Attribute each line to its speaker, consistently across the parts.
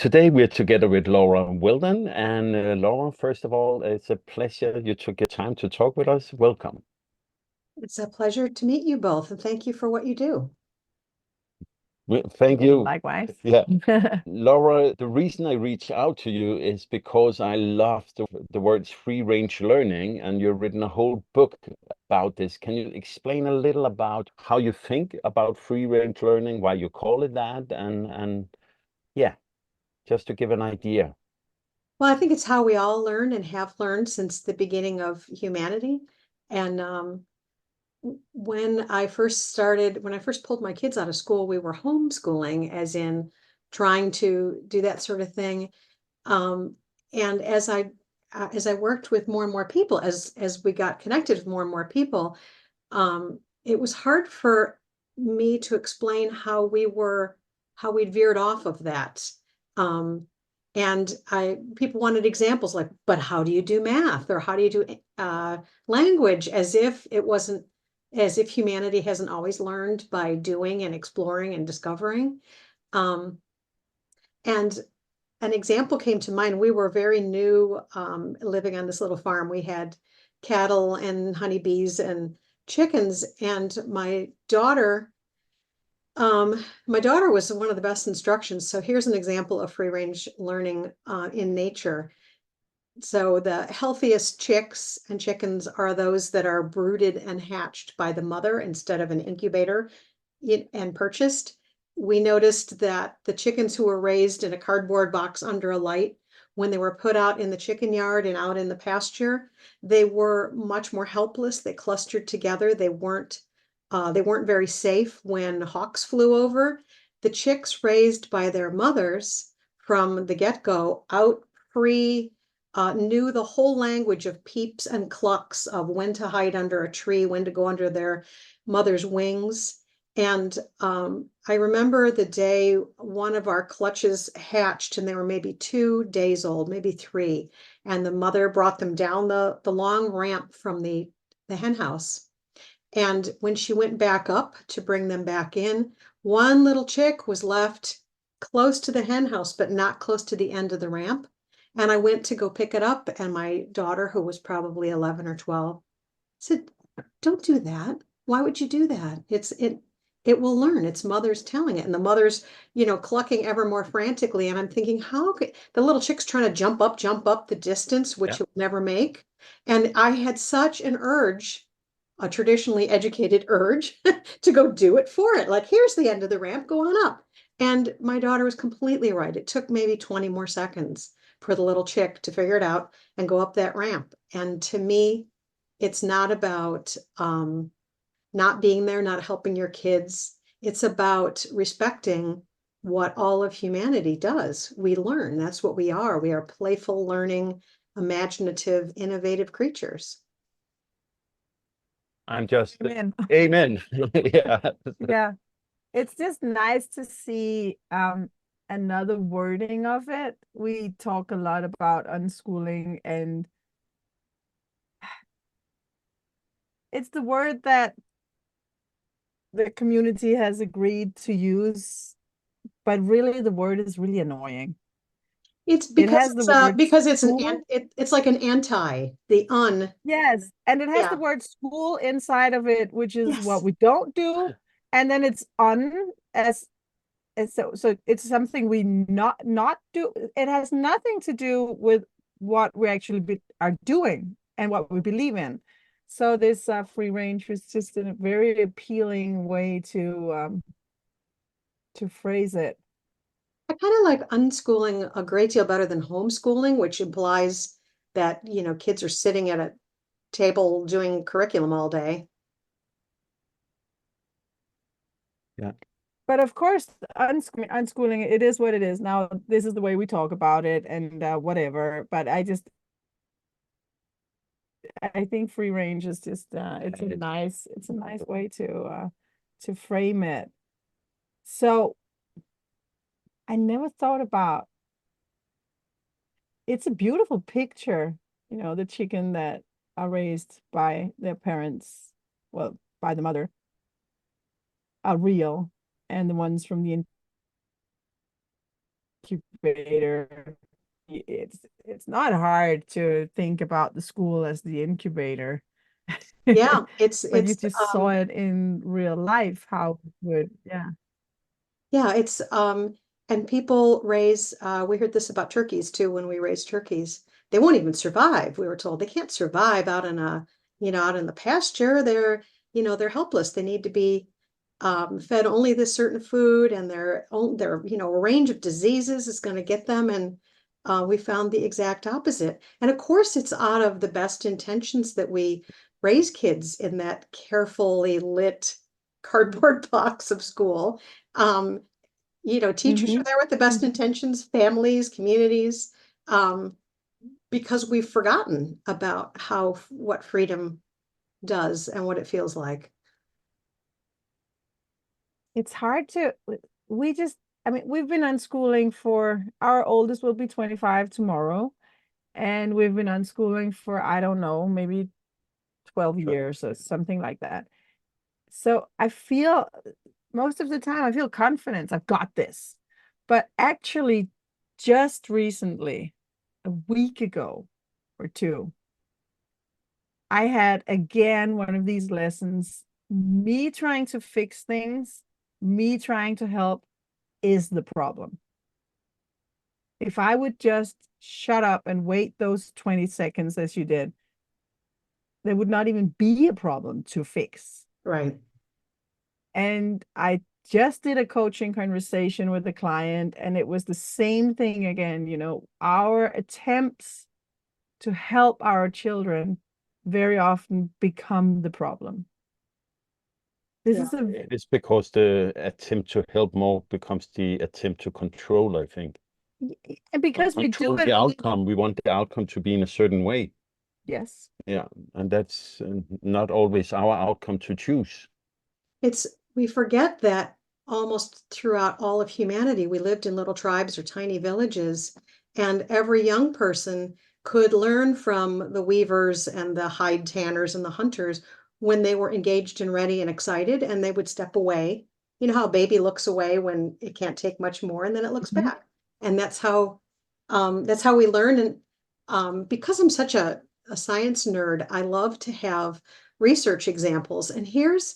Speaker 1: Today we're together with Laura Weldon. And Laura, first of all, it's a pleasure you took your time to talk with us. Welcome.
Speaker 2: It's a pleasure to meet you both, and thank you for what you do.
Speaker 1: Thank you.
Speaker 3: Likewise.
Speaker 1: Yeah. Laura, the reason I reached out to you is because I love the words free range learning, and you've written a whole book about this. Can you explain a little about how you think about free range learning, why you call it that, and yeah, just to give an idea.
Speaker 2: Well, I think it's how we all learn and have learned since the beginning of humanity. And when I first pulled my kids out of school, we were homeschooling, as in trying to do that sort of thing. Um, and as I worked with more and more people, as we got connected with more and more people, it was hard for me to explain how we'd veered off of that. Um, and people wanted examples like, but how do you do math, or how do you do language, as if humanity hasn't always learned by doing and exploring and discovering. Um, and an example came to mind. We were very new, living on this little farm. We had cattle and honeybees and chickens, and my daughter was one of the best instructions. So here's an example of free range learning in nature. So the healthiest chicks and chickens are those that are brooded and hatched by the mother instead of an incubator and purchased. We noticed that the chickens who were raised in a cardboard box under a light, when they were put out in the chicken yard and out in the pasture, they were much more helpless. They clustered together. They weren't very safe when hawks flew over. The chicks raised by their mothers from the get-go, out free, knew the whole language of peeps and clucks, of when to hide under a tree, when to go under their mother's wings. And I remember the day one of our clutches hatched, and they were maybe 2 days old, maybe 3. And the mother brought them down the long ramp from the hen house. And when she went back up to bring them back in, one little chick was left close to the hen house, but not close to the end of the ramp. And I went to go pick it up, and my daughter, who was probably 11 or 12, said, "Don't do that. Why would you do that? It will learn. Its mother's telling it." And the mother's, clucking ever more frantically. And I'm thinking, how could the little chick's trying to jump up the distance, which
Speaker 1: Yeah.
Speaker 2: it will never make. And I had such an urge, a traditionally educated urge, to go do it for it. Like, here's the end of the ramp, go on up. And my daughter was completely right. It took maybe 20 more seconds for the little chick to figure it out and go up that ramp. And to me, it's not about not being there, not helping your kids. It's about respecting what all of humanity does. We learn. That's what we are. We are playful, learning, imaginative, innovative creatures.
Speaker 1: I'm just,
Speaker 3: Amen.
Speaker 1: amen. Yeah.
Speaker 3: Yeah. It's just nice to see another wording of it. We talk a lot about unschooling, and it's the word that the community has agreed to use, but really the word is really annoying.
Speaker 2: It's
Speaker 3: It
Speaker 2: because
Speaker 3: has the word school.
Speaker 2: it's like an anti, the un.
Speaker 3: Yes, and it has the
Speaker 2: Yeah.
Speaker 3: word school inside of it, which is what
Speaker 2: Yes.
Speaker 3: we don't do. And then it's as so it's something we not do. It has nothing to do with what we actually are doing and what we believe in. So this free range is just a very appealing way to phrase it.
Speaker 2: I kind of like unschooling a great deal better than homeschooling, which implies that, kids are sitting at a table doing curriculum all day.
Speaker 1: Yeah.
Speaker 3: But of course, unschooling, it is what it is. Now, this is the way we talk about it, and whatever. But I think free range is just it's a nice way to frame it. So I never thought about, it's a beautiful picture, the chicken that are raised by their parents, well, by the mother, are real, and the ones from the incubator, it's not hard to think about the school as the incubator.
Speaker 2: Yeah,
Speaker 3: But you just saw it in real life, how it would, yeah.
Speaker 2: yeah, and people raise, we heard this about turkeys too, when we raise turkeys. They won't even survive. We were told they can't survive out in out in the pasture. They're helpless. They need to be fed only this certain food, and a range of diseases is going to get them. And we found the exact opposite. And of course, it's out of the best intentions that we raise kids in that carefully lit cardboard box of school. Um, Teachers are there with the best intentions, families, communities, because we've forgotten about what freedom does and what it feels like.
Speaker 3: It's hard to, I mean, we've been unschooling for, our oldest will be 25 tomorrow. And we've been unschooling for, I don't know, maybe 12 years or something like that. So I feel, most of the time, I feel confident, I've got this. But actually, just recently, a week ago or two, I had again one of these lessons. Me trying to fix things, me trying to help is the problem. If I would just shut up and wait those 20 seconds as you did, there would not even be a problem to fix.
Speaker 2: Right.
Speaker 3: And I just did a coaching conversation with a client, and it was the same thing again. Our attempts to help our children very often become the problem.
Speaker 1: It's because the attempt to help more becomes the attempt to control, I think.
Speaker 3: And because we do it,
Speaker 1: the outcome, we want the outcome to be in a certain way.
Speaker 3: Yes.
Speaker 1: Yeah, and that's not always our outcome to choose.
Speaker 2: We forget that almost throughout all of humanity, we lived in little tribes or tiny villages, and every young person could learn from the weavers and the hide tanners and the hunters when they were engaged and ready and excited, and they would step away. You know how a baby looks away when it can't take much more, and then it looks back. And that's how we learn. And because I'm such a science nerd, I love to have research examples. And here's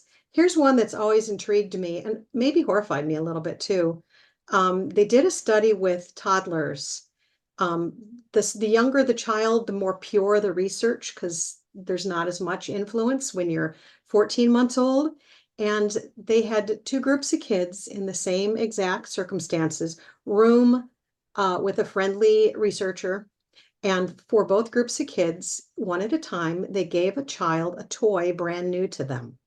Speaker 2: one that's always intrigued me and maybe horrified me a little bit too. They did a study with toddlers. The younger the child, the more pure the research, because there's not as much influence when you're 14 months old. And they had two groups of kids in the same exact circumstances, room with a friendly researcher. And for both groups of kids, one at a time, they gave a child a toy brand new to them.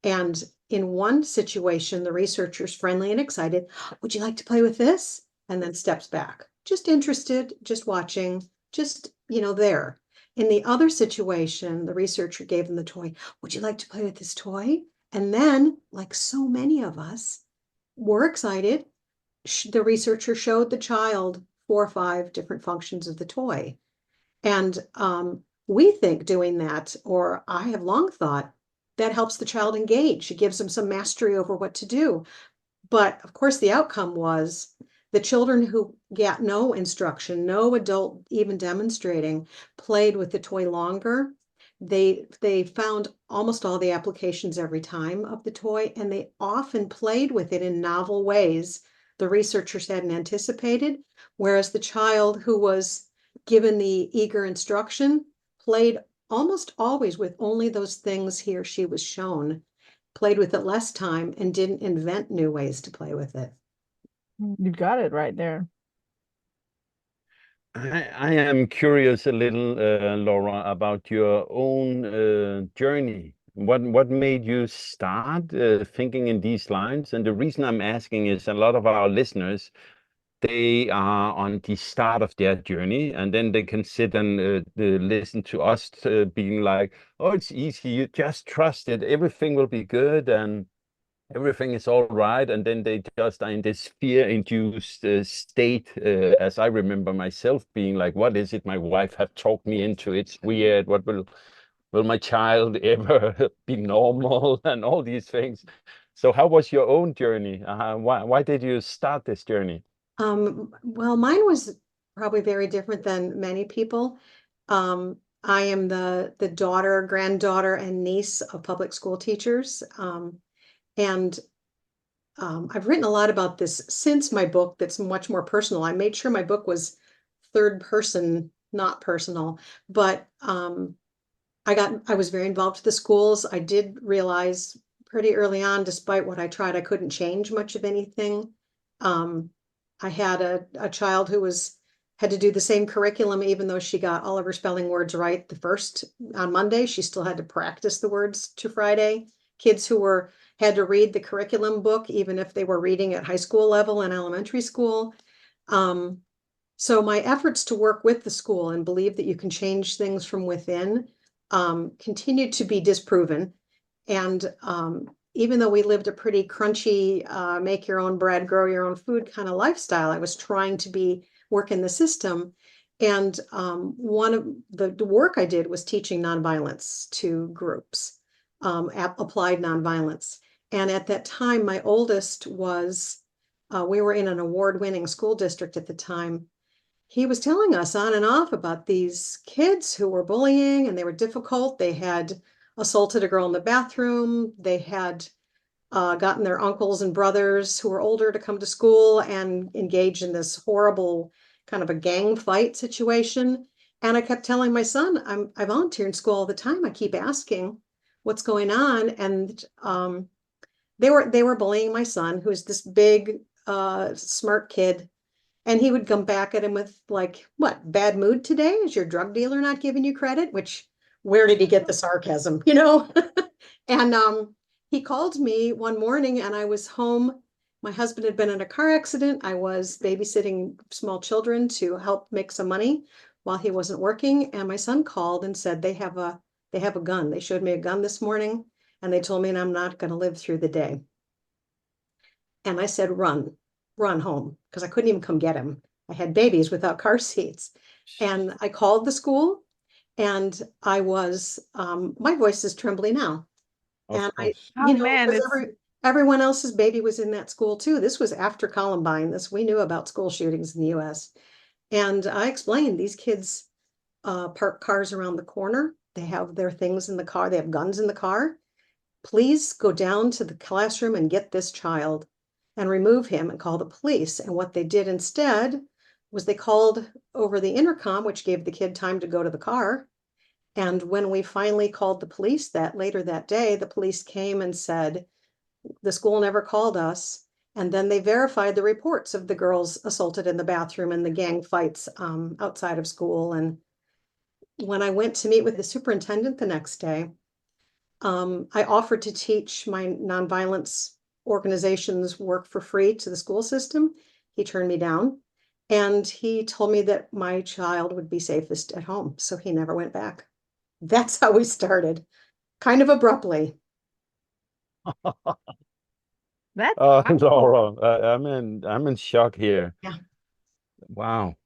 Speaker 2: And in one situation, the researcher's friendly and excited. Would you like to play with this? And then steps back, just interested, just watching, just, there. In the other situation, the researcher gave them the toy. Would you like to play with this toy? And then, like so many of us, were excited. The researcher showed the child 4 or 5 different functions of the toy. And we think doing that, or I have long thought, that helps the child engage. It gives them some mastery over what to do. But of course, the outcome was the children who got no instruction, no adult even demonstrating, played with the toy longer. They found almost all the applications every time of the toy, and they often played with it in novel ways the researchers hadn't anticipated, whereas the child who was given the eager instruction played almost always with only those things he or she was shown, played with it less time, and didn't invent new ways to play with it.
Speaker 3: You got it right there.
Speaker 1: I am curious a little, Laura, about your own journey. What made you start thinking in these lines? And the reason I'm asking is a lot of our listeners, they are on the start of their journey, and then they can sit and listen to us being like, oh, it's easy, you just trust it, everything will be good and everything is all right. And then they just are in this fear-induced state, as I remember myself being like, what is it my wife have talked me into? It's weird. What will my child ever be normal? And all these things. So how was your own journey? Why did you start this journey?
Speaker 2: Well, mine was probably very different than many people. I am the daughter, granddaughter, and niece of public school teachers. And I've written a lot about this since my book that's much more personal. I made sure my book was third person, not personal, but I was very involved with the schools. I did realize pretty early on, despite what I tried, I couldn't change much of anything. Um, I had a child who had to do the same curriculum, even though she got all of her spelling words right the first on Monday. She still had to practice the words to Friday. Kids who had to read the curriculum book, even if they were reading at high school level and elementary school. So my efforts to work with the school and believe that you can change things from within continued to be disproven. And even though we lived a pretty crunchy, make your own bread, grow your own food kind of lifestyle, I was trying to work in the system. And one of the work I did was teaching nonviolence to groups, applied nonviolence. And at that time, my oldest we were in an award-winning school district at the time. He was telling us on and off about these kids who were bullying and they were difficult. They had assaulted a girl in the bathroom. They had gotten their uncles and brothers who were older to come to school and engage in this horrible kind of a gang fight situation. And I kept telling my son, I volunteer in school all the time. I keep asking what's going on. And they were bullying my son, who's this big, smart kid. And he would come back at him with like, what, bad mood today? Is your drug dealer not giving you credit? Which, where did he get the sarcasm, you know? And he called me one morning and I was home. My husband had been in a car accident. I was babysitting small children to help make some money while he wasn't working. And my son called and said they have a gun. They showed me a gun this morning and they told me I'm not going to live through the day. And I said, run home, because I couldn't even come get him. I had babies without car seats. And I called the school and my voice is trembling now.
Speaker 1: Of
Speaker 2: And
Speaker 1: course.
Speaker 3: Oh man,
Speaker 2: because
Speaker 3: it's
Speaker 2: everyone else's baby was in that school too. This was after Columbine. We knew about school shootings in the US. And I explained these kids park cars around the corner. They have their things in the car. They have guns in the car. Please go down to the classroom and get this child and remove him and call the police. And what they did instead was they called over the intercom, which gave the kid time to go to the car. And when we finally called the police later that day, the police came and said, the school never called us. And then they verified the reports of the girls assaulted in the bathroom and the gang fights outside of school. And when I went to meet with the superintendent the next day, I offered to teach my nonviolence organization's work for free to the school system. He turned me down and he told me that my child would be safest at home. So he never went back. That's how we started, kind of abruptly.
Speaker 3: that's
Speaker 1: Laura, I'm in shock here.
Speaker 2: Yeah.
Speaker 1: Wow.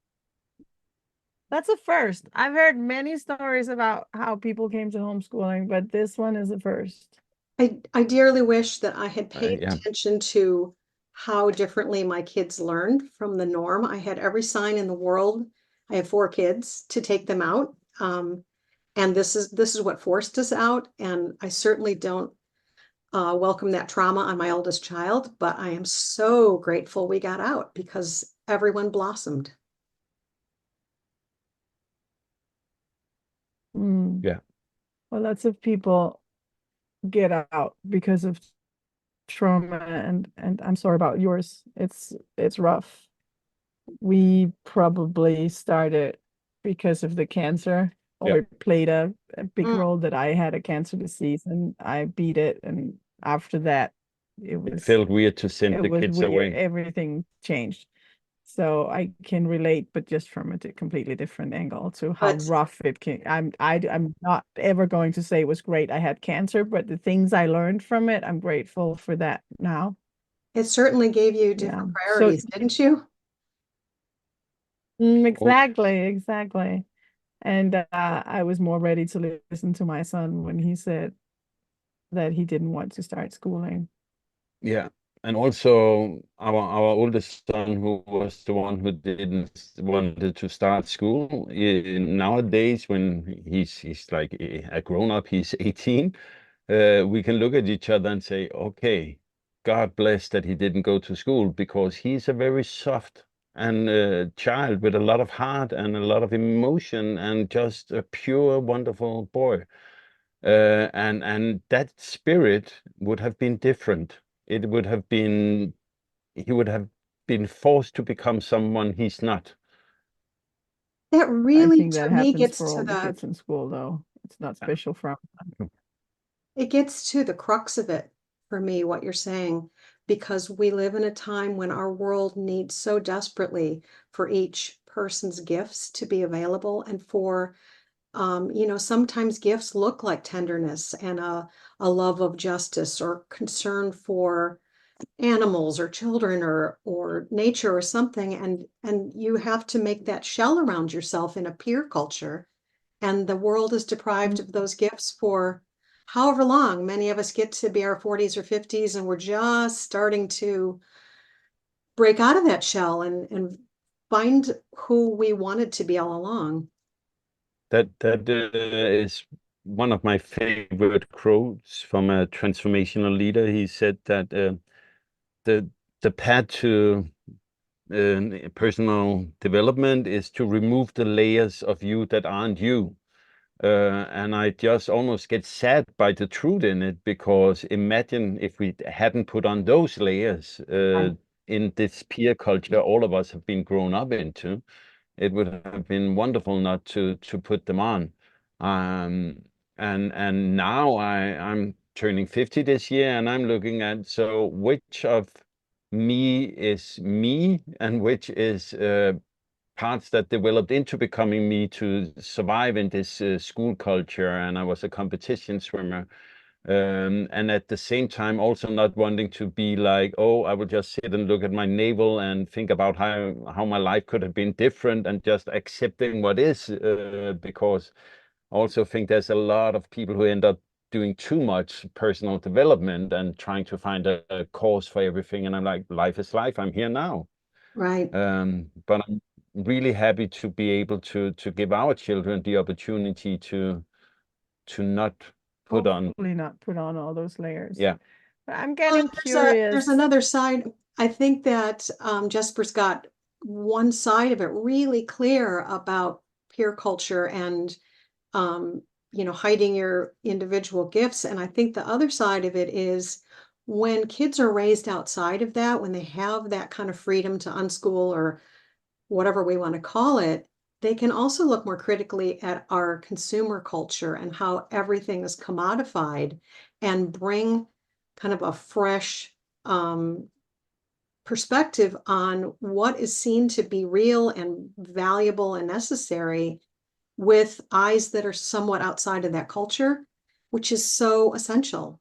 Speaker 3: that's a first. I've heard many stories about how people came to homeschooling, but this one is a first.
Speaker 2: I dearly wish that I had paid
Speaker 1: Yeah.
Speaker 2: attention to how differently my kids learned from the norm. I had every sign in the world. I have 4 kids to take them out. And this is what forced us out. And I certainly don't welcome that trauma on my oldest child, but I am so grateful we got out because everyone blossomed.
Speaker 3: Mm.
Speaker 1: Yeah.
Speaker 3: Well, lots of people get out because of trauma and I'm sorry about yours. It's rough. We probably started because of the cancer,
Speaker 1: Yeah.
Speaker 3: or it played a big
Speaker 2: Mm.
Speaker 3: role that I had a cancer disease and I beat it. And after that, it
Speaker 1: It
Speaker 3: was
Speaker 1: felt weird to send
Speaker 3: it
Speaker 1: the
Speaker 3: was
Speaker 1: kids
Speaker 3: weird.
Speaker 1: away.
Speaker 3: Everything changed. So I can relate, but just from a completely different angle to how
Speaker 2: But
Speaker 3: rough it can. I'm not ever going to say it was great. I had cancer, but the things I learned from it, I'm grateful for that now.
Speaker 2: it certainly gave you
Speaker 3: Yeah.
Speaker 2: different
Speaker 3: So
Speaker 2: priorities, didn't you?
Speaker 1: Oh,
Speaker 3: exactly. And I was more ready to listen to my son when he said that he didn't want to start schooling.
Speaker 1: yeah. and also our oldest son, who was the one who didn't wanted to start school. Nowadays, when he's like a grown up, he's 18. We can look at each other and say, okay, God bless that he didn't go to school, because he's a very soft and child with a lot of heart and a lot of emotion and just a pure, wonderful boy. And that spirit would have been different. It would have been, he would have been forced to become someone he's not.
Speaker 2: That
Speaker 3: I
Speaker 2: really,
Speaker 3: think that
Speaker 2: to me,
Speaker 3: happens
Speaker 2: gets
Speaker 3: for
Speaker 2: to
Speaker 3: all the
Speaker 2: the
Speaker 3: kids in school, though. It's not special for
Speaker 2: it gets to the crux of it for me, what you're saying, because we live in a time when our world needs so desperately for each person's gifts to be available, and for sometimes gifts look like tenderness and a love of justice or concern for animals or children or nature or something, and you have to make that shell around yourself in a peer culture, and the world is deprived of those gifts for however long. Many of us get to be our 40s or 50s, and we're just starting to break out of that shell and find who we wanted to be all along.
Speaker 1: That is one of my favorite quotes from a transformational leader. He said that the the path to personal development is to remove the layers of you that aren't you. And I just almost get sad by the truth in it, because imagine if we hadn't put on those layers in this peer culture all of us have been grown up into. It would have been wonderful not to put them on. Um, and now I'm turning 50 this year, and I'm looking at, so which of me is me and which is parts that developed into becoming me to survive in this school culture. And I was a competition swimmer. And at the same time, also not wanting to be like, oh, I will just sit and look at my navel and think about how my life could have been different, and just accepting what is, because I also think there's a lot of people who end up doing too much personal development and trying to find a cause for everything. And I'm like, life is life. I'm here now.
Speaker 2: Right.
Speaker 1: But I'm really happy to be able to give our children the opportunity to not put on.
Speaker 3: hopefully not put on all those layers.
Speaker 1: Yeah.
Speaker 3: But I'm
Speaker 2: Well,
Speaker 3: getting
Speaker 2: there's
Speaker 3: curious.
Speaker 2: another side. I think that Jesper's got one side of it really clear about peer culture and um, hiding your individual gifts. And I think the other side of it is when kids are raised outside of that, when they have that kind of freedom to unschool or whatever we want to call it, they can also look more critically at our consumer culture and how everything is commodified, and bring kind of a fresh perspective on what is seen to be real and valuable and necessary, with eyes that are somewhat outside of that culture, which is so essential.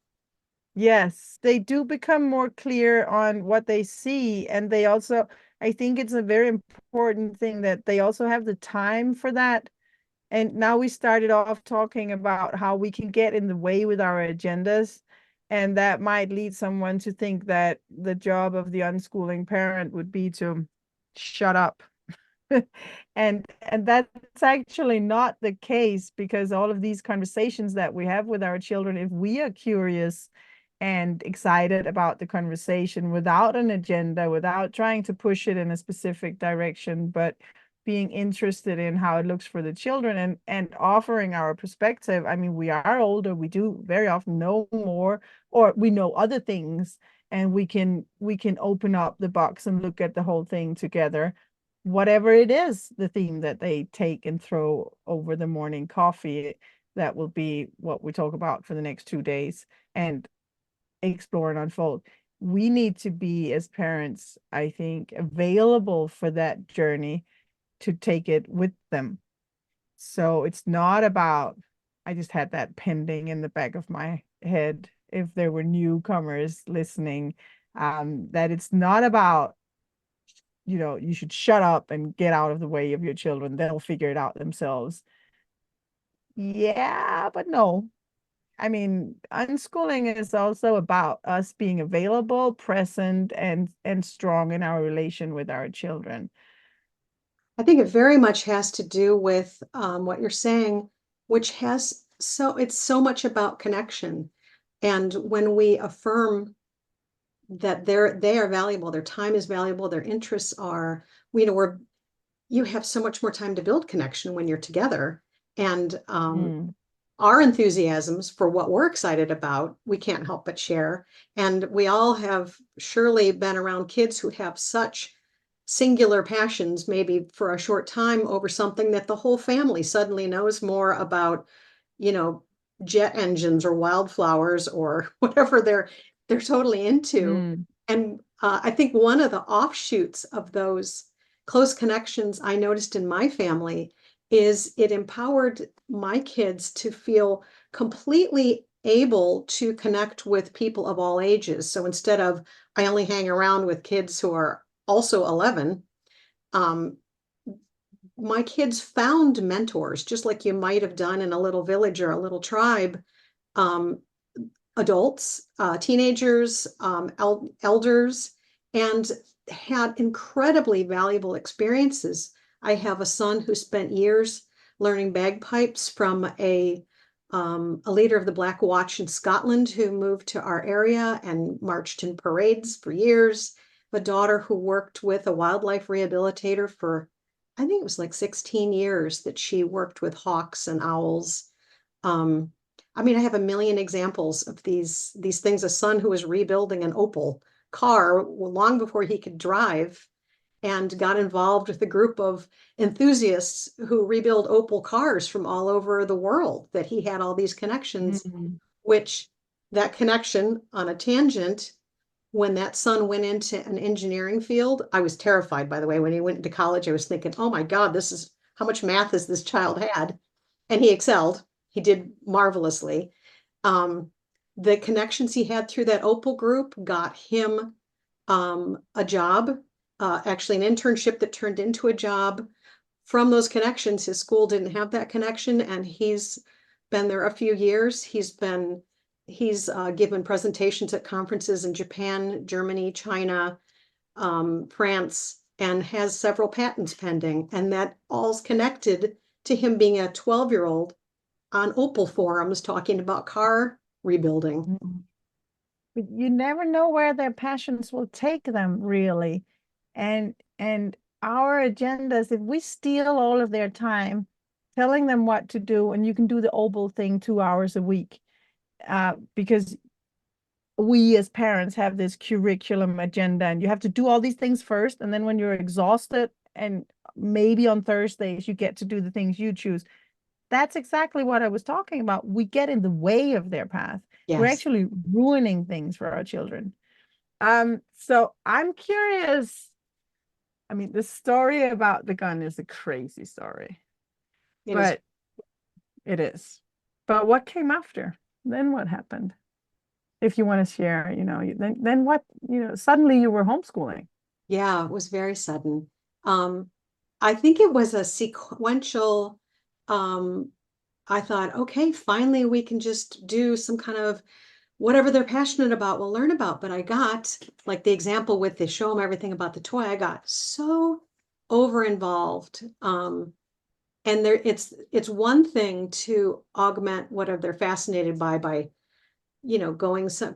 Speaker 3: Yes, they do become more clear on what they see. And they also, I think it's a very important thing that they also have the time for that. And now we started off talking about how we can get in the way with our agendas. And that might lead someone to think that the job of the unschooling parent would be to shut up. And that's actually not the case, because all of these conversations that we have with our children, if we are curious and excited about the conversation without an agenda, without trying to push it in a specific direction, but being interested in how it looks for the children, and offering our perspective. I mean, we are older, we do very often know more, or we know other things, and we can open up the box and look at the whole thing together, whatever it is, the theme that they take and throw over the morning coffee. That will be what we talk about for the next 2 days, and explore and unfold. We need to be, as parents, I think, available for that journey, to take it with them. So it's not about, I just had that pending in the back of my head, if there were newcomers listening, that it's not about, you should shut up and get out of the way of your children. They'll figure it out themselves. Yeah, but no. I mean, unschooling is also about us being available, present, and strong in our relation with our children.
Speaker 2: I think it very much has to do with what you're saying, which it's so much about connection. And when we affirm that they are valuable, their time is valuable, their interests are, you have so much more time to build connection when you're together. And our enthusiasms for what we're excited about, we can't help but share. And we all have surely been around kids who have such singular passions, maybe for a short time, over something that the whole family suddenly knows more about, jet engines or wildflowers or whatever they're totally into. And I think one of the offshoots of those close connections I noticed in my family is it empowered my kids to feel completely able to connect with people of all ages. So instead of, I only hang around with kids who are also 11, my kids found mentors, just like you might have done in a little village or a little tribe. Adults, teenagers, elders, and had incredibly valuable experiences. I have a son who spent years learning bagpipes from a leader of the Black Watch in Scotland who moved to our area and marched in parades for years. A daughter who worked with a wildlife rehabilitator for, I think it was like 16 years that she worked with hawks and owls. I mean, I have a million examples of these things. A son who was rebuilding an Opel car long before he could drive and got involved with a group of enthusiasts who rebuild Opel cars from all over the world, that he had all these connections, which that connection on a tangent, when that son went into an engineering field, I was terrified, by the way. When he went into college, I was thinking, oh my God, this is how much math has this child had? And he excelled. He did marvelously. The connections he had through that Opal group got him a job, actually an internship that turned into a job. From those connections, his school didn't have that connection, and he's been there a few years. He's given presentations at conferences in Japan, Germany, China, France, and has several patents pending. And that all's connected to him being a 12-year-old on Opal forums talking about car rebuilding.
Speaker 3: But you never know where their passions will take them, really. And our agendas, if we steal all of their time telling them what to do, and you can do the Opal thing 2 hours a week, because we as parents have this curriculum agenda, and you have to do all these things first, and then when you're exhausted, and maybe on Thursdays you get to do the things you choose. That's exactly what I was talking about. We get in the way of their path. We're
Speaker 2: Yes.
Speaker 3: actually ruining things for our children. So I'm curious. I mean, the story about the gun is a crazy story, but it is. But what came after? Then what happened? If you want to share, then what, suddenly you were homeschooling.
Speaker 2: Yeah, it was very sudden. I think it was a sequential, I thought, okay, finally we can just do some kind of whatever they're passionate about, we'll learn about. But I got, like the example with the show them everything about the toy, I got so over involved. And it's one thing to augment whatever they're fascinated by,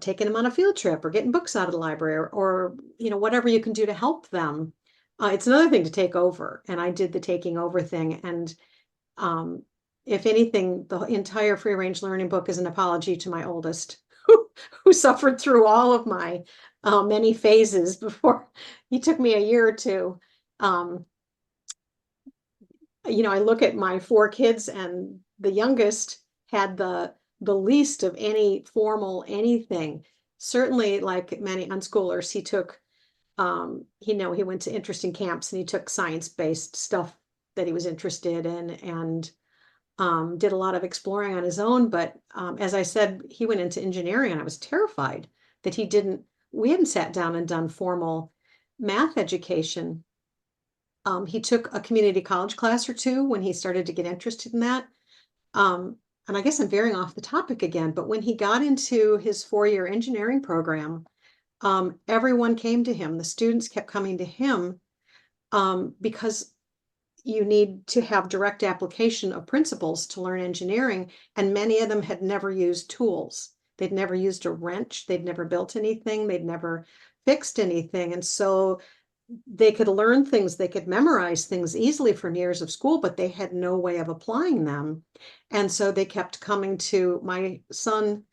Speaker 2: taking them on a field trip or getting books out of the library or whatever you can do to help them. It's another thing to take over. And I did the taking over thing. And if anything, the entire free range learning book is an apology to my oldest, who suffered through all of my many phases before he took me a year or two. I look at my 4 kids, and the youngest had the least of any formal anything. Certainly, like many unschoolers, he took, he went to interesting camps, and he took science-based stuff that he was interested in, and did a lot of exploring on his own. But as I said, he went into engineering, and I was terrified that we hadn't sat down and done formal math education. He took a community college class or two when he started to get interested in that. and I guess I'm veering off the topic again, but when he got into his 4-year engineering program, everyone came to him. The students kept coming to him because you need to have direct application of principles to learn engineering. And many of them had never used tools. They'd never used a wrench. They'd never built anything. They'd never fixed anything. And so they could learn things, they could memorize things easily from years of school, but they had no way of applying them. And so they kept coming to my son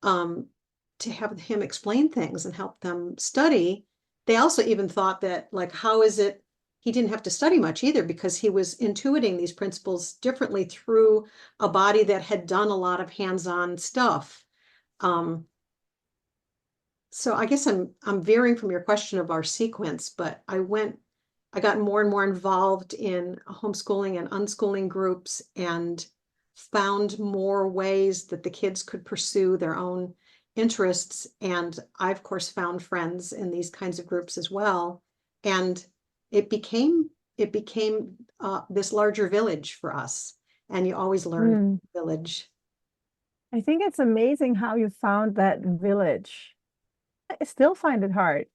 Speaker 2: to have him explain things and help them study. They also even thought that, like, how is it he didn't have to study much either, because he was intuiting these principles differently through a body that had done a lot of hands-on stuff. So I guess I'm veering from your question of our sequence, but I got more and more involved in homeschooling and unschooling groups and found more ways that the kids could pursue their own interests. And I, of course, found friends in these kinds of groups as well. And it became this larger village for us. And you always learn from the village.
Speaker 3: I think it's amazing how you found that village. I still find it hard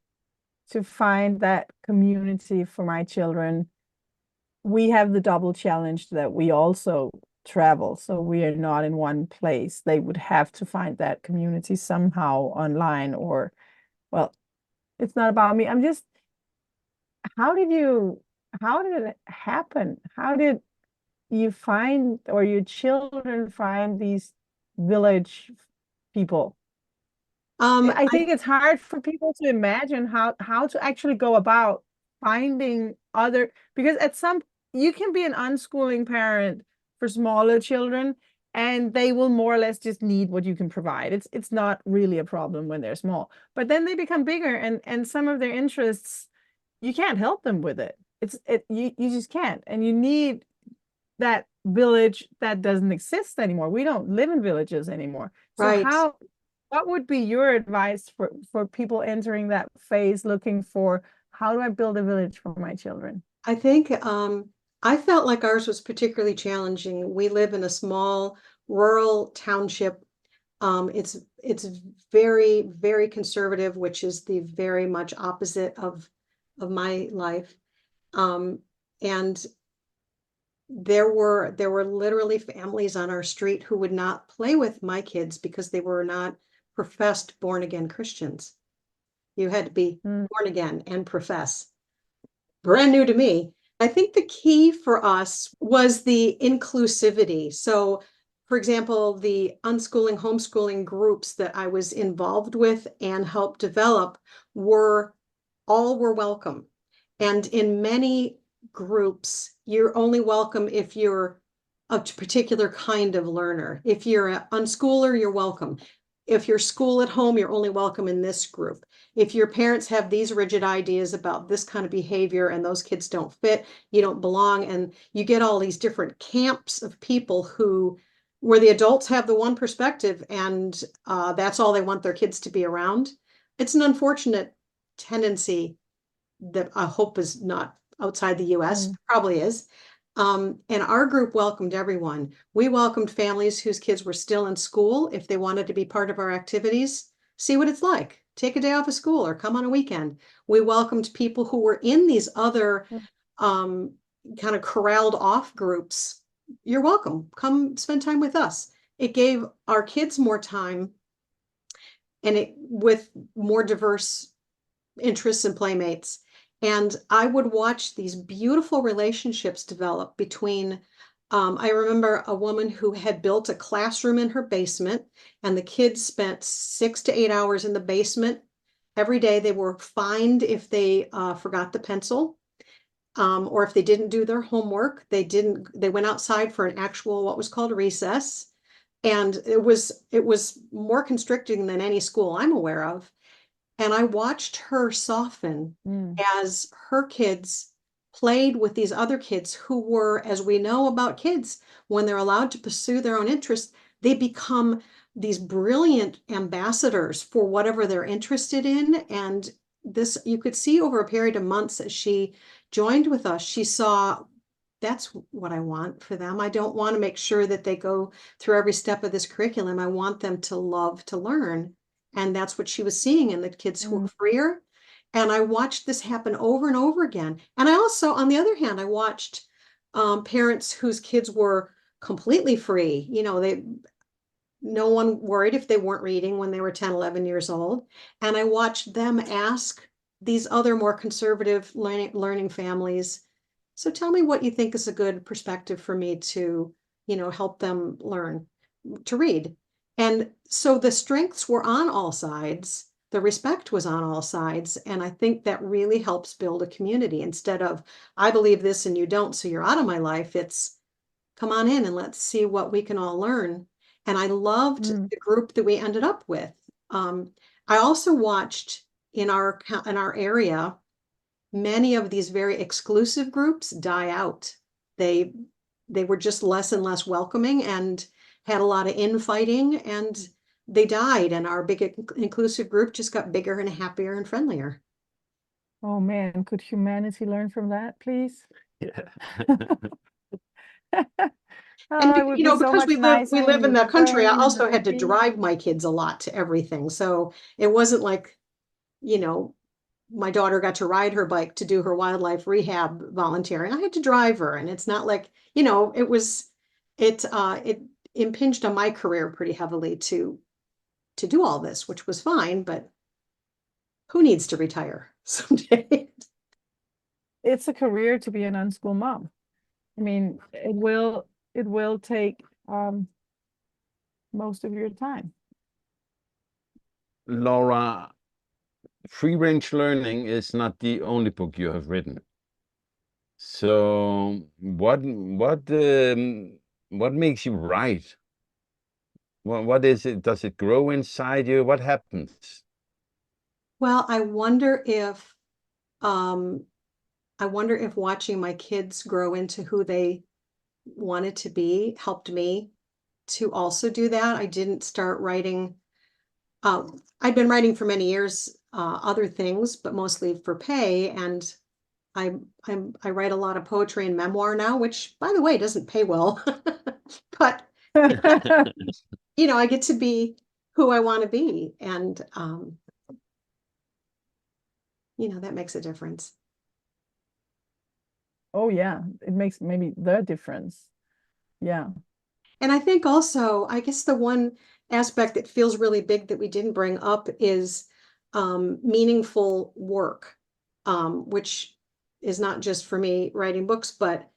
Speaker 3: to find that community for my children. We have the double challenge that we also travel, so we are not in one place. They would have to find that community somehow online, or, well, it's not about me. I'm just, how did it happen? How did you find, or your children find, these village people? I think it's hard for people to imagine how to actually go about finding other, because you can be an unschooling parent for smaller children, and they will more or less just need what you can provide. It's not really a problem when they're small, but then they become bigger, and some of their interests, you can't help them with it. You just can't, and you need that village that doesn't exist anymore. We don't live in villages anymore. So
Speaker 2: Right.
Speaker 3: what would be your advice for people entering that phase, looking for, how do I build a village for my children?
Speaker 2: I think I felt like ours was particularly challenging. We live in a small rural township. It's very, very conservative, which is the very much opposite of my life. And there were literally families on our street who would not play with my kids because they were not professed born again Christians. You had to be born again and profess. Brand new to me. I think the key for us was the inclusivity. So, for example, the unschooling, homeschooling groups that I was involved with and helped develop were welcome. And in many groups, you're only welcome if you're a particular kind of learner. If you're an unschooler, you're welcome. If you're school at home, you're only welcome in this group. If your parents have these rigid ideas about this kind of behavior and those kids don't fit, you don't belong. And you get all these different camps of people where the adults have the one perspective, and that's all they want their kids to be around. It's an unfortunate tendency that I hope is not outside the US, probably is. And our group welcomed everyone. We welcomed families whose kids were still in school if they wanted to be part of our activities. See what it's like. Take a day off of school or come on a weekend. We welcomed people who were in these other kind of corralled off groups. You're welcome. Come spend time with us. It gave our kids more time, and with more diverse interests and playmates. And I would watch these beautiful relationships develop between, I remember a woman who had built a classroom in her basement, and the kids spent 6 to 8 hours in the basement every day. They were fined if they forgot the pencil, or if they didn't do their homework. They went outside for an actual, what was called a recess. And it was more constricting than any school I'm aware of. And I watched her soften as her kids played with these other kids who were, as we know about kids, when they're allowed to pursue their own interests, they become these brilliant ambassadors for whatever they're interested in. And this, you could see over a period of months as she joined with us, she saw that's what I want for them. I don't want to make sure that they go through every step of this curriculum. I want them to love to learn. And that's what she was seeing in the kids who were freer. And I watched this happen over and over again. And I also, on the other hand, I watched parents whose kids were completely free. You know, no one worried if they weren't reading when they were 10, 11 years old. And I watched them ask these other more conservative learning families, so tell me what you think is a good perspective for me to, help them learn to read. And so the strengths were on all sides. The respect was on all sides. And I think that really helps build a community instead of, I believe this and you don't, so you're out of my life. It's come on in and let's see what we can all learn. And I loved the group that we ended up with. I also watched in our area, many of these very exclusive groups die out. They were just less and less welcoming and had a lot of infighting, and they died. And our big inclusive group just got bigger and happier and friendlier.
Speaker 3: Oh man, could humanity learn from that, please?
Speaker 1: Yeah.
Speaker 3: Oh, it would be so
Speaker 2: because
Speaker 3: much
Speaker 2: we
Speaker 3: nicer
Speaker 2: live in
Speaker 3: and
Speaker 2: that country, I
Speaker 3: learn
Speaker 2: also had to
Speaker 3: be-
Speaker 2: drive my kids a lot to everything. So it wasn't like, my daughter got to ride her bike to do her wildlife rehab volunteering. I had to drive her, and it's not like, it impinged on my career pretty heavily to do all this, which was fine, but who needs to retire someday?
Speaker 3: It's a career to be an unschool mom. I mean, it will take most of your time.
Speaker 1: Laura, free range learning is not the only book you have written. So what makes you write? What is it? Does it grow inside you? What happens?
Speaker 2: Well, I wonder if watching my kids grow into who they wanted to be helped me to also do that. I didn't start writing. I'd been writing for many years, other things, but mostly for pay. And I write a lot of poetry and memoir now, which, by the way, doesn't pay well. But I get to be who I want to be, and that makes a difference.
Speaker 3: Oh yeah, it makes maybe the difference. Yeah.
Speaker 2: And I think also, I guess the one aspect that feels really big that we didn't bring up is meaningful work, which is not just for me writing books, but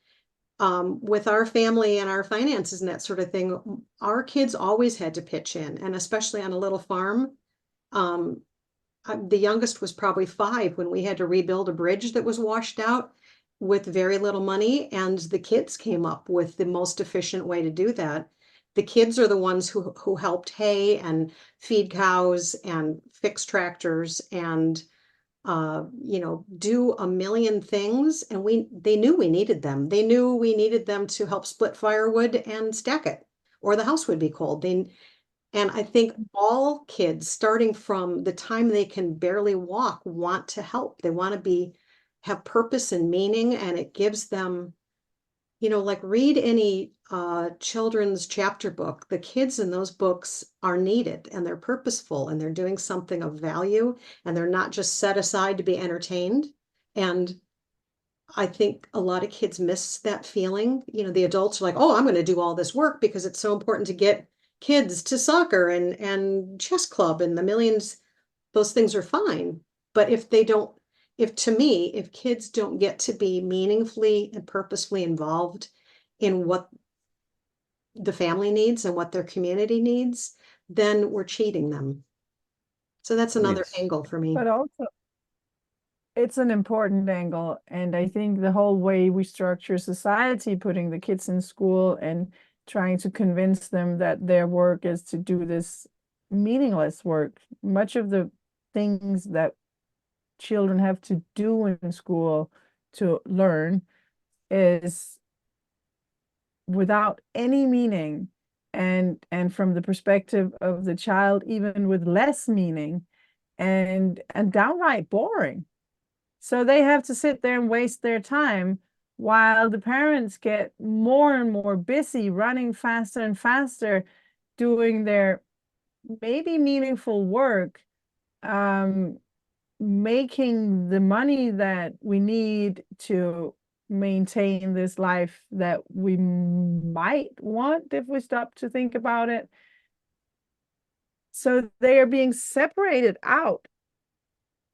Speaker 2: with our family and our finances and that sort of thing, our kids always had to pitch in, and especially on a little farm. The youngest was probably 5 when we had to rebuild a bridge that was washed out with very little money, and the kids came up with the most efficient way to do that. The kids are the ones who helped hay and feed cows and fix tractors and do a million things. And they knew we needed them. They knew we needed them to help split firewood and stack it, or the house would be cold. And I think all kids, starting from the time they can barely walk, want to help. They want to have purpose and meaning, and it gives them, like read any children's chapter book. The kids in those books are needed, and they're purposeful, and they're doing something of value, and they're not just set aside to be entertained. And I think a lot of kids miss that feeling. The adults are like, oh, I'm going to do all this work because it's so important to get kids to soccer and chess club and the millions. Those things are fine. But if kids don't get to be meaningfully and purposefully involved in what the family needs and what their community needs, then we're cheating them. So that's another
Speaker 1: Yes.
Speaker 2: angle for me.
Speaker 3: But also, it's an important angle. And I think the whole way we structure society, putting the kids in school and trying to convince them that their work is to do this meaningless work. Much of the things that children have to do in school to learn is without any meaning, and from the perspective of the child, even with less meaning and downright boring. So they have to sit there and waste their time while the parents get more and more busy, running faster and faster, doing their maybe meaningful work, making the money that we need to maintain this life that we might want if we stop to think about it. So they are being separated out.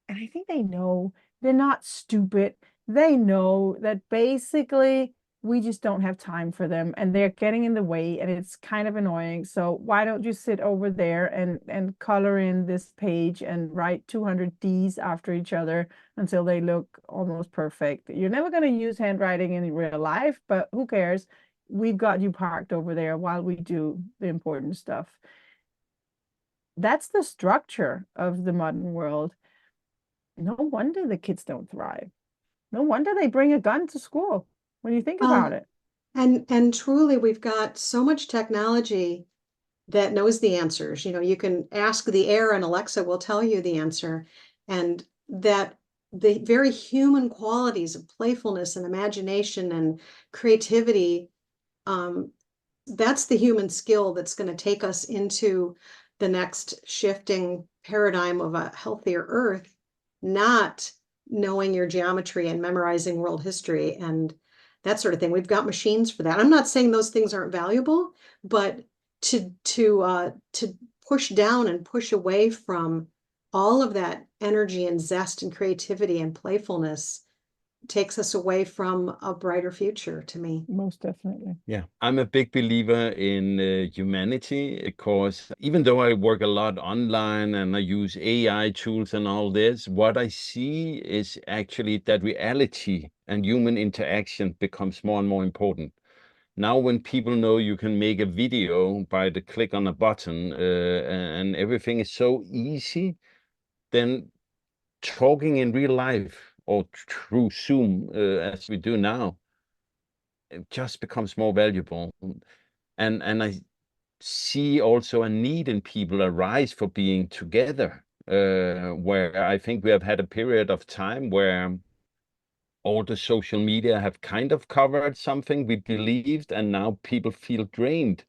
Speaker 3: And I think they know, they're not stupid. They know that basically we just don't have time for them and they're getting in the way and it's kind of annoying. So why don't you sit over there and color in this page and write 200 Ds after each other until they look almost perfect. You're never going to use handwriting in real life, but who cares? We've got you parked over there while we do the important stuff. That's the structure of the modern world. No wonder the kids don't thrive. No wonder they bring a gun to school when you think about it.
Speaker 2: And truly, we've got so much technology that knows the answers. You know, you can ask the air and Alexa will tell you the answer. And that the very human qualities of playfulness and imagination and creativity, that's the human skill that's going to take us into the next shifting paradigm of a healthier earth, not knowing your geometry and memorizing world history and that sort of thing. We've got machines for that. I'm not saying those things aren't valuable, but to push down and push away from all of that energy and zest and creativity and playfulness takes us away from a brighter future, to me.
Speaker 3: Most definitely.
Speaker 1: Yeah, I'm a big believer in humanity, because even though I work a lot online and I use AI tools and all this, what I see is actually that reality and human interaction becomes more and more important. Now, when people know you can make a video by the click on a button, and everything is so easy, then talking in real life or through Zoom, as we do now, it just becomes more valuable. And I see also a need in people arise for being together, where I think we have had a period of time where all the social media have kind of covered something we believed, and now people feel drained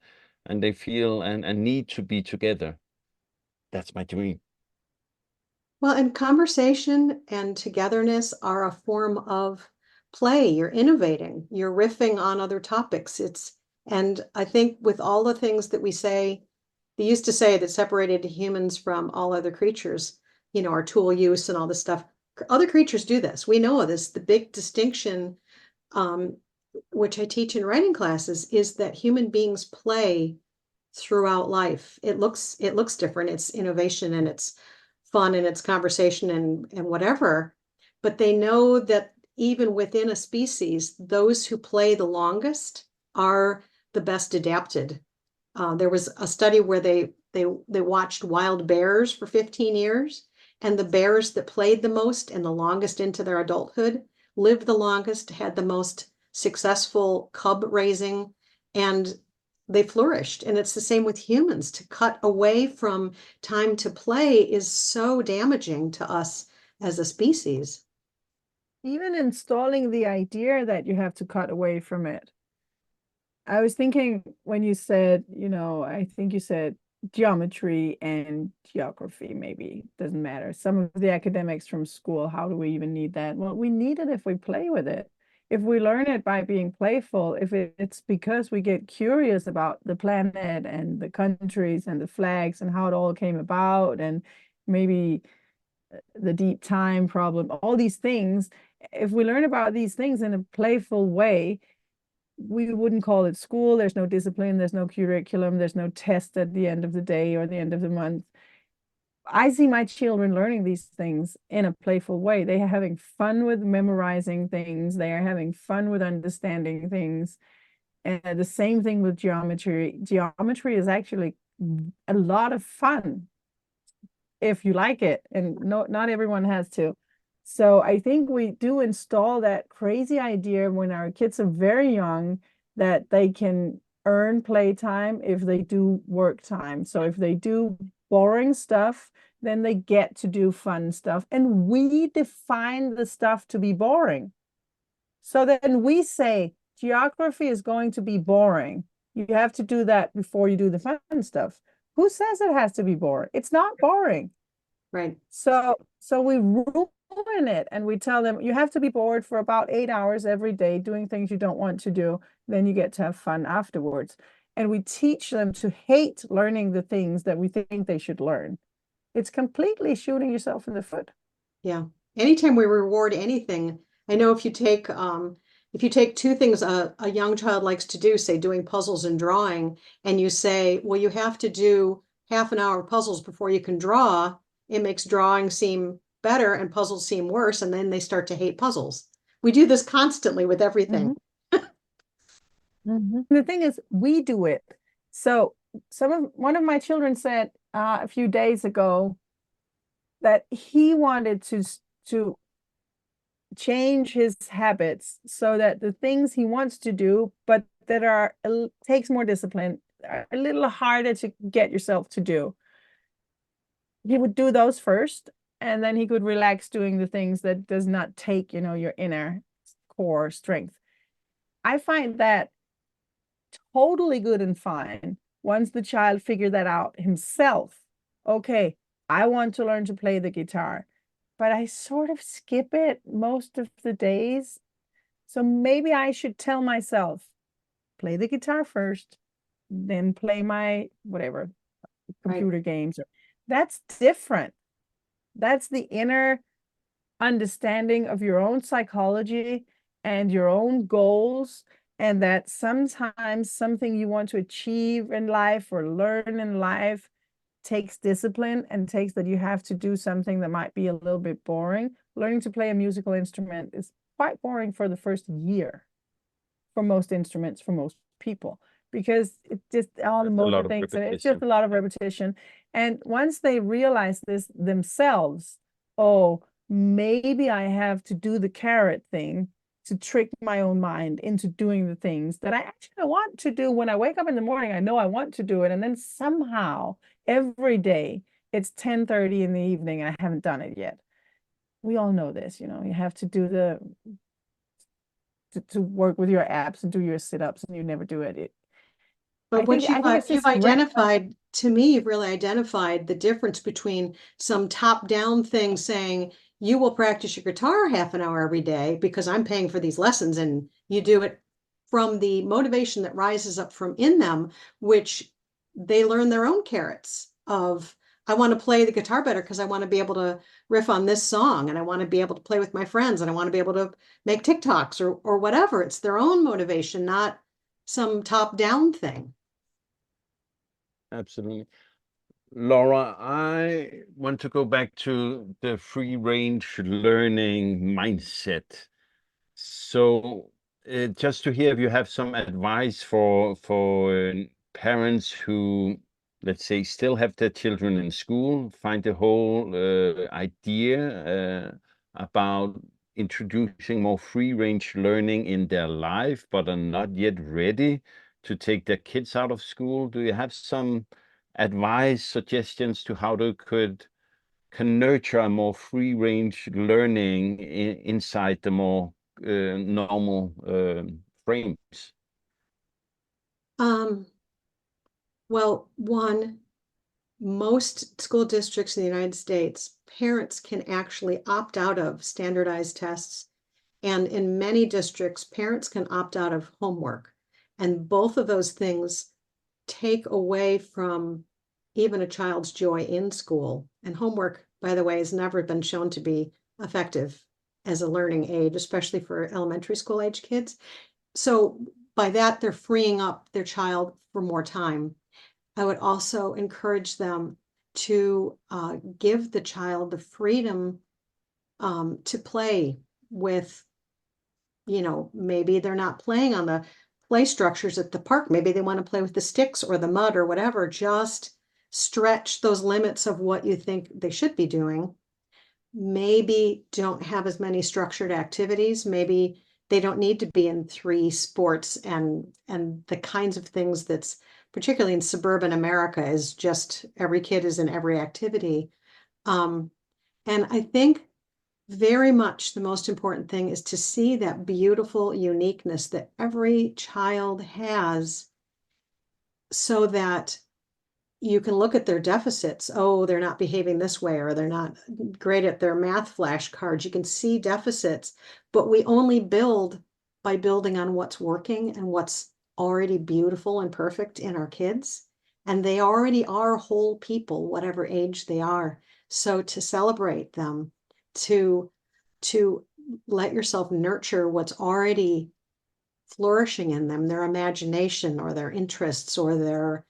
Speaker 1: and they feel a need to be together. That's my dream.
Speaker 2: Well, and conversation and togetherness are a form of play. You're innovating, you're riffing on other topics. And I think with all the things that we say, they used to say that separated humans from all other creatures, you know, our tool use and all this stuff. Other creatures do this. We know this. The big distinction, which I teach in writing classes, is that human beings play throughout life. It looks different. It's innovation and it's fun and it's conversation and whatever. But they know that even within a species, those who play the longest are the best adapted. There was a study where they watched wild bears for 15 years, and the bears that played the most and the longest into their adulthood lived the longest, had the most successful cub raising, and they flourished. And it's the same with humans. To cut away from time to play is so damaging to us as a species.
Speaker 3: Even installing the idea that you have to cut away from it. I was thinking when you said, you know, I think you said geometry and geography, maybe doesn't matter. Some of the academics from school, how do we even need that? Well, we need it if we play with it. If we learn it by being playful, if it's because we get curious about the planet and the countries and the flags and how it all came about, and maybe the deep time problem, all these things, if we learn about these things in a playful way, we wouldn't call it school. There's no discipline, there's no curriculum, there's no test at the end of the day or the end of the month. I see my children learning these things in a playful way. They are having fun with memorizing things. They are having fun with understanding things. And the same thing with geometry. Geometry is actually a lot of fun if you like it. And not everyone has to. So I think we do install that crazy idea when our kids are very young that they can earn playtime if they do work time. So if they do boring stuff, then they get to do fun stuff. And we define the stuff to be boring. So then we say geography is going to be boring. You have to do that before you do the fun stuff. Who says it has to be boring? It's not boring.
Speaker 2: Right.
Speaker 3: So we ruin it and we tell them you have to be bored for about 8 hours every day doing things you don't want to do. Then you get to have fun afterwards. And we teach them to hate learning the things that we think they should learn. It's completely shooting yourself in the foot.
Speaker 2: Yeah. Anytime we reward anything, I know if you take two things a young child likes to do, say doing puzzles and drawing, and you say, well, you have to do half an hour of puzzles before you can draw, it makes drawing seem better and puzzles seem worse, and then they start to hate puzzles. We do this constantly with everything.
Speaker 3: The thing is, we do it. So one of my children said a few days ago that he wanted to change his habits so that the things he wants to do, but that takes more discipline, are a little harder to get yourself to do. He would do those first, and then he could relax doing the things that does not take, your inner core strength. I find that totally good and fine once the child figured that out himself. Okay, I want to learn to play the guitar, but I sort of skip it most of the days. So maybe I should tell myself, play the guitar first, then play my whatever, computer games. That's different. That's the inner understanding of your own psychology and your own goals, and that sometimes something you want to achieve in life or learn in life takes discipline and takes that you have to do something that might be a little bit boring. Learning to play a musical instrument is quite boring for the first year for most instruments, for most people, because it's just all the motor things, and it's just a lot of repetition. And once they realize this themselves, oh, maybe I have to do the carrot thing to trick my own mind into doing the things that I actually want to do. When I wake up in the morning, I know I want to do it. And then somehow every day it's 10:30 in the evening and I haven't done it yet. We all know this, you have to do to work with your apps and do your sit-ups, and you never do it.
Speaker 2: But what you've identified, to me, you've really identified the difference between some top-down thing saying, you will practice your guitar half an hour every day because I'm paying for these lessons, and you do it from the motivation that rises up from in them, which they learn their own carrots of, I want to play the guitar better because I want to be able to riff on this song, and I want to be able to play with my friends, and I want to be able to make TikToks or whatever. It's their own motivation, not some top-down thing.
Speaker 1: Absolutely. Laura, I want to go back to the free range learning mindset. So just to hear if you have some advice for parents who, let's say, still have their children in school, find the whole idea about introducing more free range learning in their life, but are not yet ready to take their kids out of school. Do you have some advice, suggestions to how they can nurture a more free range learning inside the more normal frames?
Speaker 2: Well, most school districts in the United States, parents can actually opt out of standardized tests. And in many districts, parents can opt out of homework. And both of those things take away from even a child's joy in school. And homework, by the way, has never been shown to be effective as a learning aid, especially for elementary school age kids. So by that, they're freeing up their child for more time. I would also encourage them to give the child the freedom to play with, maybe they're not playing on the play structures at the park. Maybe they want to play with the sticks or the mud or whatever. Just stretch those limits of what you think they should be doing. Maybe don't have as many structured activities. Maybe they don't need to be in 3 sports and the kinds of things that's particularly in suburban America is just every kid is in every activity. And I think very much the most important thing is to see that beautiful uniqueness that every child has, so that you can look at their deficits. Oh, they're not behaving this way, or they're not great at their math flashcards. You can see deficits, but we only build by building on what's working and what's already beautiful and perfect in our kids. And they already are whole people, whatever age they are. So to celebrate them, to let yourself nurture what's already flourishing in them, their imagination or their interests or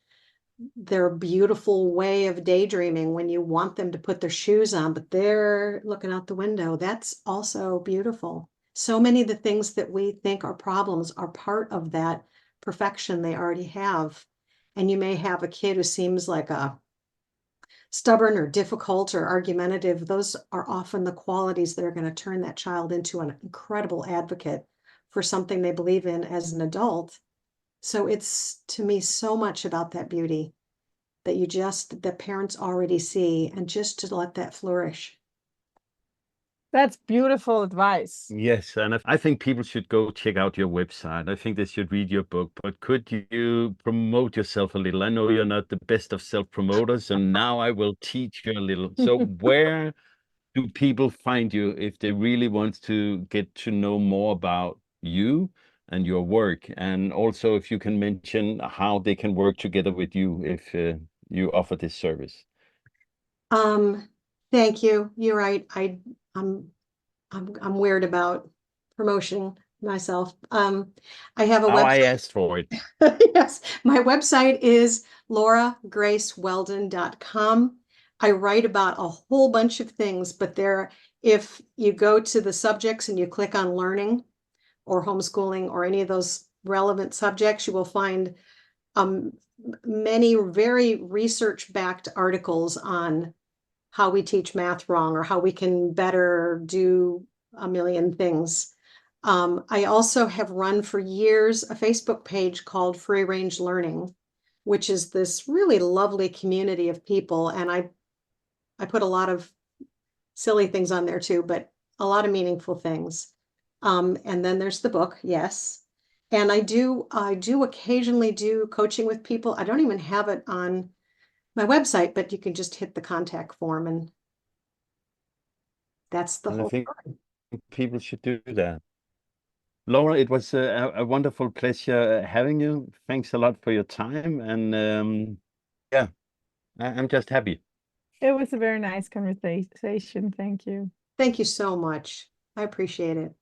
Speaker 2: their beautiful way of daydreaming when you want them to put their shoes on, but they're looking out the window. That's also beautiful. So many of the things that we think are problems are part of that perfection they already have. And you may have a kid who seems like a stubborn or difficult or argumentative. Those are often the qualities that are going to turn that child into an incredible advocate for something they believe in as an adult. So it's, to me, so much about that beauty that the parents already see, and just to let that flourish.
Speaker 3: That's beautiful advice.
Speaker 1: Yes, and I think people should go check out your website. I think they should read your book, but could you promote yourself a little? I know you're not the best of self-promoters, and now I will teach you a little. So where do people find you if they really want to get to know more about you and your work? And also if you can mention how they can work together with you if you offer this service.
Speaker 2: Thank you. You're right. I'm weird about promotion myself. I have a
Speaker 1: How I
Speaker 2: website.
Speaker 1: asked for it.
Speaker 2: Yes, my website is lauragraceweldon.com. I write about a whole bunch of things, but if you go to the subjects and you click on learning or homeschooling or any of those relevant subjects, you will find many very research-backed articles on how we teach math wrong or how we can better do a million things. I also have run for years a Facebook page called Free Range Learning, which is this really lovely community of people. And I put a lot of silly things on there too, but a lot of meaningful things. And then there's the book, yes. And I do occasionally do coaching with people. I don't even have it on my website, but you can just hit the contact form, and that's the
Speaker 1: And I
Speaker 2: whole
Speaker 1: think
Speaker 2: story.
Speaker 1: people should do that. Laura, it was a wonderful pleasure having you. Thanks a lot for your time. And yeah, I'm just happy.
Speaker 3: It was a very nice conversation. Thank you.
Speaker 2: Thank you so much. I appreciate it.